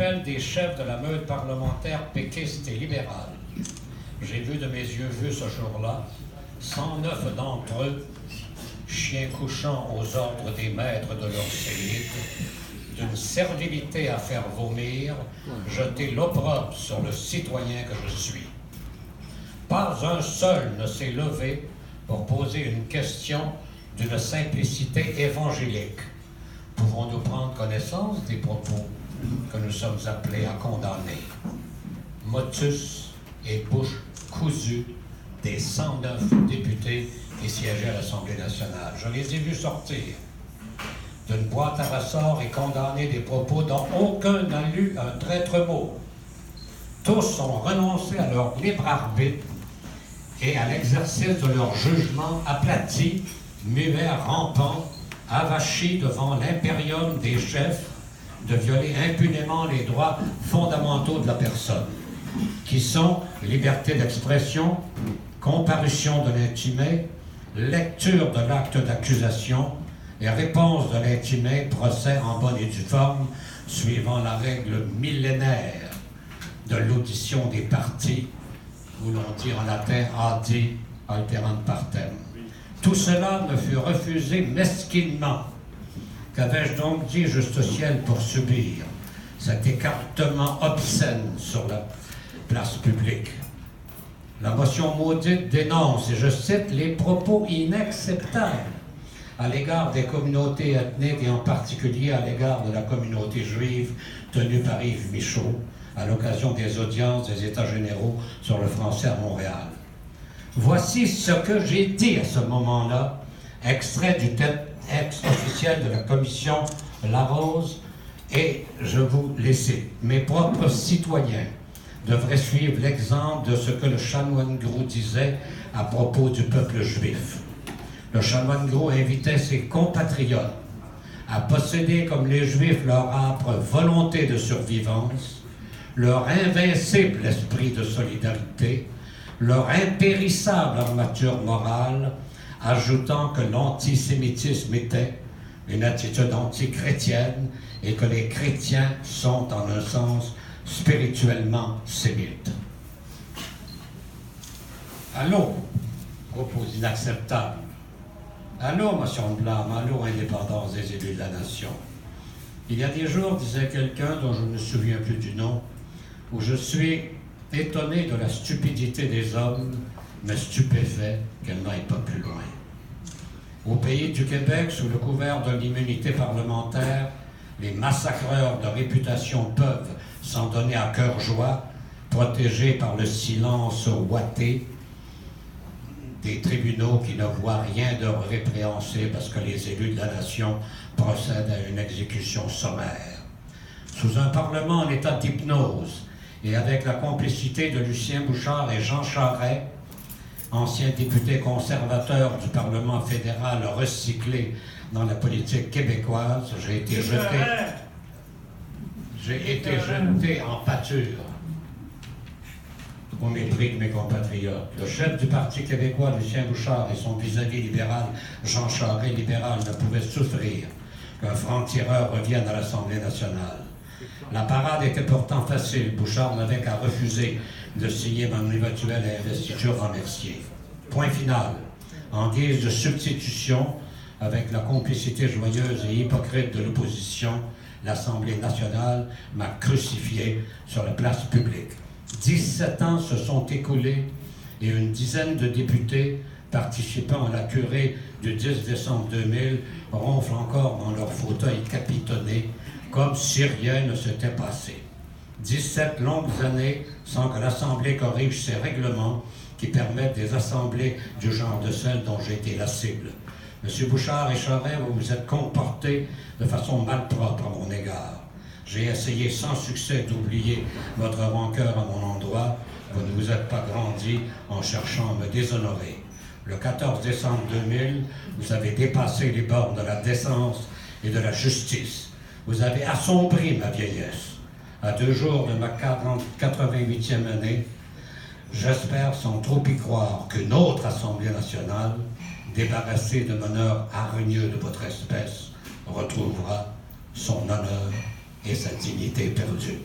l'appel des chefs de la meute parlementaire péquiste et libérale. J'ai vu de mes yeux vus ce jour-là 109 d'entre eux, chiens couchant aux ordres des maîtres de leur cellule, d'une servilité à faire vomir, jeter l'opprobre sur le citoyen que je suis. Pas un seul ne s'est levé pour poser une question d'une simplicité évangélique. Pouvons-nous prendre connaissance des propos que nous sommes appelés à condamner? Motus et bouche cousue des 109 députés qui siégeaient à l'Assemblée nationale. Je les ai vus sortir d'une boîte à ressorts et condamner des propos dont aucun n'a lu un traître mot. Tous ont renoncé à leur libre arbitre et à l'exercice de leur jugement aplati, muet, rampant, avachi devant l'impérium des chefs de violer impunément les droits fondamentaux de la personne, qui sont liberté d'expression, comparution de l'intimé, lecture de l'acte d'accusation et réponse de l'intimé, procès en bonne et due forme, suivant la règle millénaire de l'audition des parties, où l'on dit en latin adi alteram partem. Tout cela me fut refusé mesquinement. Qu'avais-je donc dit, juste ciel, pour subir cet écartement obscène sur la place publique? La motion maudite dénonce, et je cite, les propos inacceptables à l'égard des communautés ethniques et en particulier à l'égard de la communauté juive tenue par Yves Michaud à l'occasion des audiences des États généraux sur le français à Montréal. Voici ce que j'ai dit à ce moment-là, extrait du texte officiel de la commission Larose, et je vous les cite. Mes propres citoyens devraient suivre l'exemple de ce que le chanoine Gros disait à propos du peuple juif. Le chanoine Gros invitait ses compatriotes à posséder comme les Juifs leur âpre volonté de survivance, leur invincible esprit de solidarité, leur impérissable armature morale, ajoutant que l'antisémitisme était une attitude anti-chrétienne et que les chrétiens sont, en un sens, spirituellement sémites. Allô, propos inacceptables. Allô, motion de blâme, allô, indépendance des élus de la nation. Il y a des jours, disait quelqu'un dont je ne me souviens plus du nom, où je suis étonné de la stupidité des hommes, mais stupéfait qu'elle n'aille pas plus loin. Au pays du Québec, sous le couvert de l'immunité parlementaire, les massacreurs de réputation peuvent s'en donner à cœur joie, protégés par le silence ouaté des tribunaux qui ne voient rien de répréhensible parce que les élus de la nation procèdent à une exécution sommaire. Sous un parlement en état d'hypnose et avec la complicité de Lucien Bouchard et Jean Charest, anciens députés conservateurs du Parlement fédéral recyclés dans la politique québécoise, j'ai été jeté en pâture au mépris de mes compatriotes. Le chef du Parti québécois, Lucien Bouchard, et son vis-à-vis libéral, Jean Charest, libéral, ne pouvaient souffrir qu'un franc-tireur revienne à l'Assemblée nationale. La parade était pourtant facile. Bouchard n'avait qu'à refuser de signer mon éventuelle investiture en Mercier. Point final. En guise de substitution, avec la complicité joyeuse et hypocrite de l'opposition, l'Assemblée nationale m'a crucifié sur la place publique. 17 ans se sont écoulés et une dizaine de députés participant à la curée du 10 décembre 2000 ronflent encore dans leur fauteuil capitonné comme si rien ne s'était passé. 17 longues années sans que l'Assemblée corrige ses règlements qui permettent des assemblées du genre de celle dont j'ai été la cible. M. Bouchard et Charest, vous vous êtes comportés de façon malpropre à mon égard. J'ai essayé sans succès d'oublier votre rancœur à mon endroit. Vous ne vous êtes pas grandi en cherchant à me déshonorer. Le 14 décembre 2000, vous avez dépassé les bornes de la décence et de la justice. Vous avez assombri ma vieillesse. À 2 jours de ma 88e année, j'espère sans trop y croire qu'une autre Assemblée nationale, débarrassée de l'honneur hargneux de votre espèce, retrouvera son honneur et sa dignité perdue.